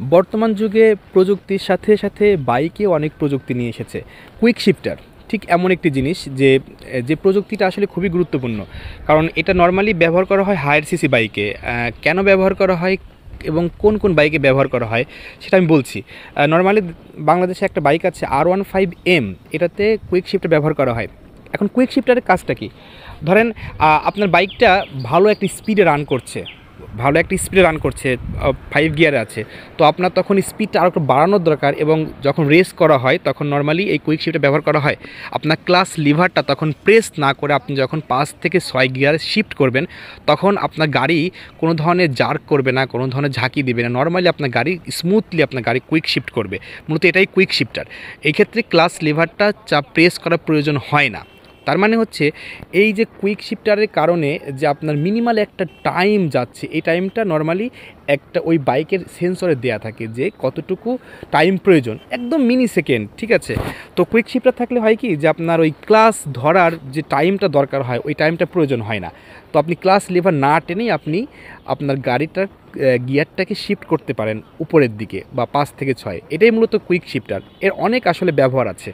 বর্তমান যুগে প্রযুক্তির সাথে সাথে বাইকেও অনেক প্রযুক্তি নিয়ে এসেছে। কুইক শিফটার ঠিক এমন একটি জিনিস যে যে প্রযুক্তিটা আসলে খুবই গুরুত্বপূর্ণ। কারণ এটা নরমালি ব্যবহার করা হয় হায়ার সিসি বাইকে। কেন ব্যবহার করা হয় এবং কোন কোন বাইকে ব্যবহার করা হয় সেটা আমি বলছি। নরমালি বাংলাদেশে একটা বাইক আছে R15M, এটাতে কুইক শিফটার ব্যবহার করা হয়। এখন কুইক শিফটারের কাজটা কি? ধরেন আপনার বাইকটা ভালো একটা স্পিডে রান করছে, 5 গিয়ারে আছে। তো আপনার তখন স্পিডটা আরও একটু বাড়ানোর দরকার, এবং যখন রেস করা হয় তখন নর্মালি এই কুইক শিফটটা ব্যবহার করা হয়। আপনার ক্লাস লিভারটা তখন প্রেস না করে আপনি যখন 5 থেকে 6 গিয়ারে শিফট করবেন, তখন আপনার গাড়ি কোনো ধরনের জার্ক করবে না, কোনো ধরনের ঝাঁকি দেবে না। নর্মালি আপনার গাড়ি স্মুথলি আপনার গাড়ি কুইক শিফট করবে। মূলত এটাই কুইক শিফটার। এই ক্ষেত্রে ক্লাস লিভারটা প্রেস করার প্রয়োজন হয় না। তার মানে হচ্ছে এই যে কুইক শিফটারের কারণে যে আপনার মিনিমাল একটা টাইম যাচ্ছে, এই টাইমটা নর্মালি একটা ওই বাইকের সেন্সরে দেয়া থাকে যে কতটুকু টাইম প্রয়োজন, একদম মিনি সেকেন্ড, ঠিক আছে। তো কুইক শিফটার থাকলে হয় কি যে আপনার ওই ক্লাস ধরার যে টাইমটা দরকার হয় ওই টাইমটা প্রয়োজন হয় না। তো আপনি ক্লাস লিভার না টেনেই আপনি আপনার গাড়িটার গিয়ারটাকে শিফট করতে পারেন উপরের দিকে বা 5 থেকে 6। এটাই মূলত কুইক শিফটার। এর অনেক আসলে ব্যবহার আছে।